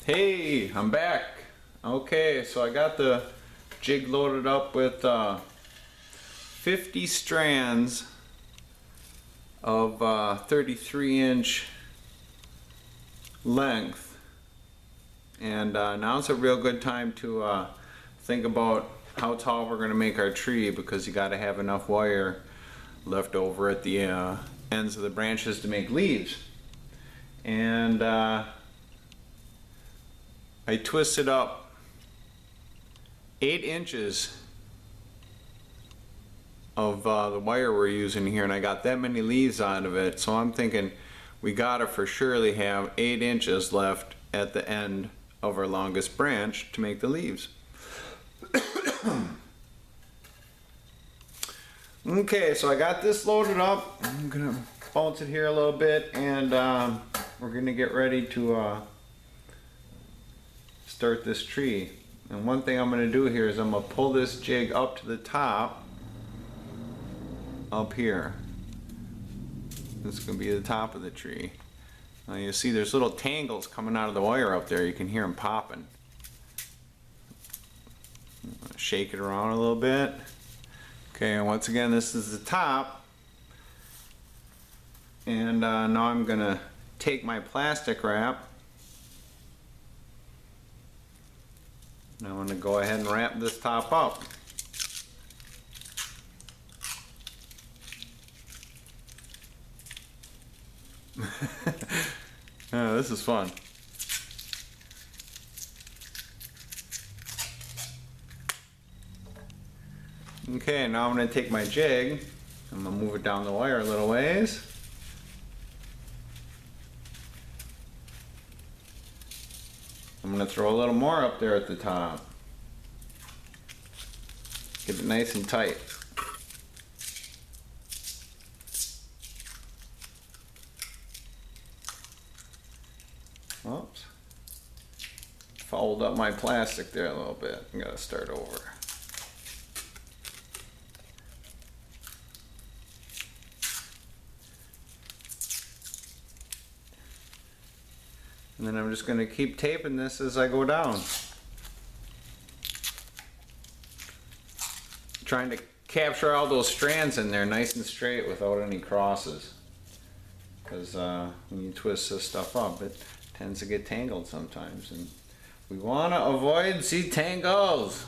Hey, I'm back. Okay, so I got the jig loaded up with 50 strands of 33-inch length, and now it's a real good time to think about how tall we're going to make our tree, because you got to have enough wire left over at the ends of the branches to make leaves. And I twisted up 8 inches of the wire we're using here, and I got that many leaves out of it, so I'm thinking we gotta for surely have 8 inches left at the end of our longest branch to make the leaves. Okay, so I got this loaded up. I'm gonna bounce it here a little bit, and we're gonna get ready to start this tree. And one thing I'm going to do here is I'm going to pull this jig up to the top, up here. This is going to be the top of the tree. Now you see there's little tangles coming out of the wire up there. You can hear them popping. Shake it around a little bit. Okay, and once again, this is the top. And now I'm going to take my plastic wrap. Now I'm going to go ahead and wrap this top up. Oh, this is fun. Okay, now I'm going to take my jig. I'm going to move it down the wire a little ways. I'm going to throw a little more up there at the top. Get it nice and tight. Oops. Fouled up my plastic there a little bit. I gotta start over. And then I'm just going to keep taping this as I go down. Trying to capture all those strands in there nice and straight without any crosses. Because when you twist this stuff up, it tends to get tangled sometimes. And we want to avoid the tangles.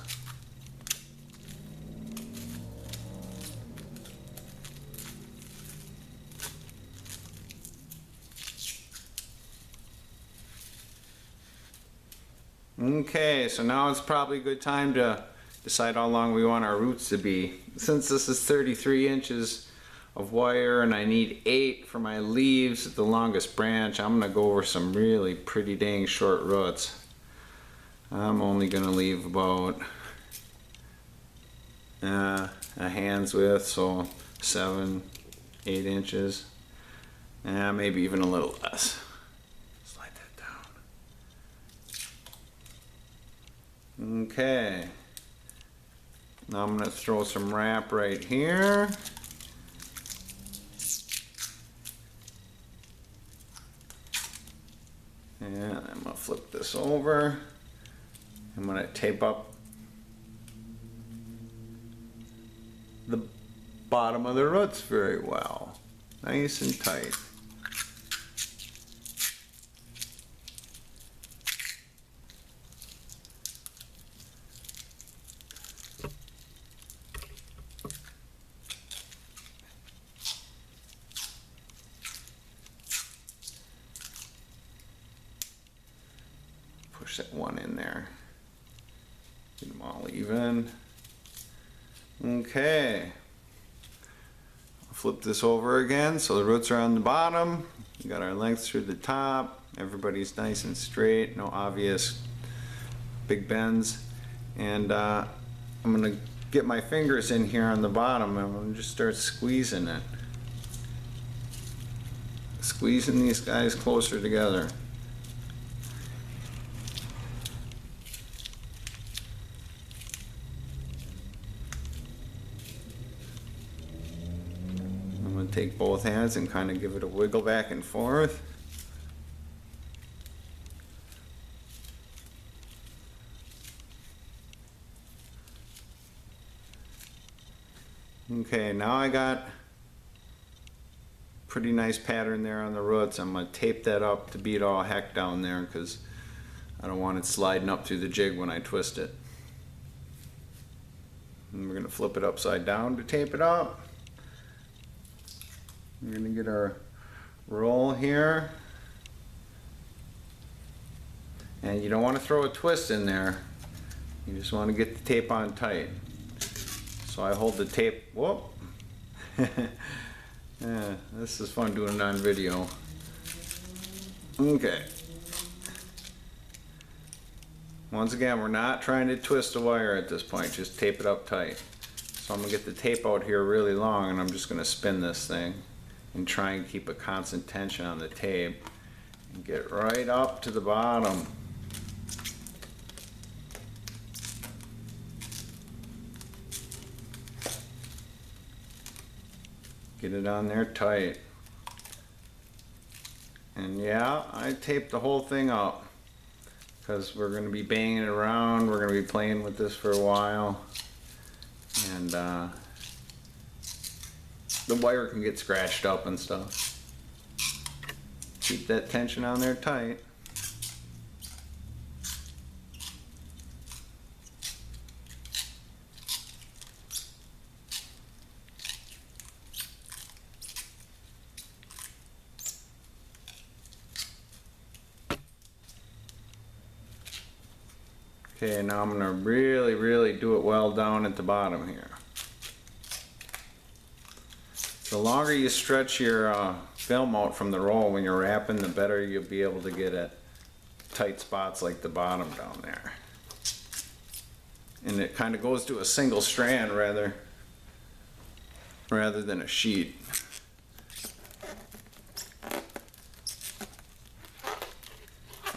Okay, so now it's probably a good time to decide how long we want our roots to be. Since this is 33 inches of wire and I need 8 for my leaves at the longest branch, I'm going to go over some really pretty dang short roots. I'm only going to leave about a hand's width, so 7, 8 inches, and maybe even a little less. Okay, now I'm going to throw some wrap right here. And I'm going to flip this over. I'm going to tape up the bottom of the roots very well, nice and tight. Push that one in there. Get them all even. Okay. I'll flip this over again so the roots are on the bottom. We got our length through the top. Everybody's nice and straight. No obvious big bends. And I'm going to get my fingers in here on the bottom and I'm going to just start squeezing it. Squeezing these guys closer together. Take both hands and kind of give it a wiggle back and forth. Okay, now I got pretty nice pattern there on the roots. I'm going to tape that up to beat all heck down there because I don't want it sliding up through the jig when I twist it. And we're going to flip it upside down to tape it up. We're going to get our roll here. And you don't want to throw a twist in there. You just want to get the tape on tight. So I hold the tape, whoop. Yeah, this is fun doing it on video. Okay. Once again, we're not trying to twist the wire at this point, just tape it up tight. So I'm gonna get the tape out here really long and I'm just gonna spin this thing and try and keep a constant tension on the tape and get right up to the bottom. Get it on there tight. And yeah, I taped the whole thing up because we're going to be banging it around. We're going to be playing with this for a while. And the wire can get scratched up and stuff. Keep that tension on there tight. Okay, now I'm going to really do it well down at the bottom here. The longer you stretch your film out from the roll when you're wrapping, the better you'll be able to get at tight spots like the bottom down there. And it kind of goes to a single strand rather than a sheet.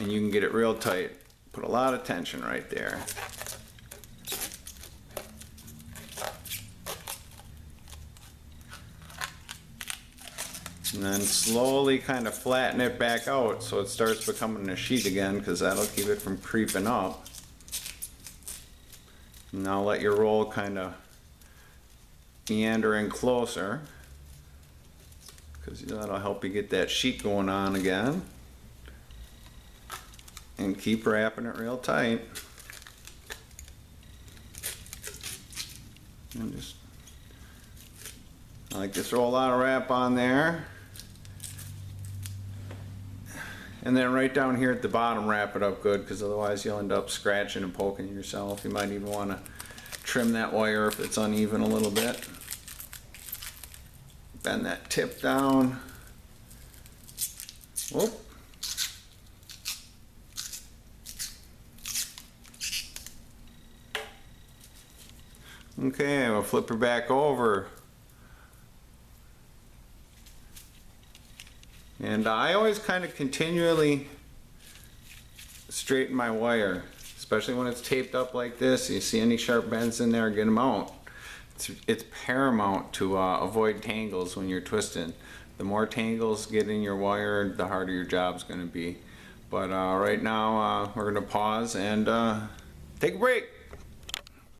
And you can get it real tight. Put a lot of tension right there. And then slowly kind of flatten it back out so it starts becoming a sheet again, because that'll keep it from creeping up. Now let your roll kind of meander in closer, because that'll help you get that sheet going on again. And keep wrapping it real tight. And just, I like to throw a lot of wrap on there. And then right down here at the bottom, wrap it up good, because otherwise you'll end up scratching and poking yourself. You might even want to trim that wire if it's uneven a little bit. Bend that tip down. Whoop. Okay, we'll flip her back over. And I always kind of continually straighten my wire, especially when it's taped up like this. You see any sharp bends in there, get them out. It's paramount to avoid tangles when you're twisting. The more tangles get in your wire, the harder your job's going to be. But right now we're going to pause and take a break.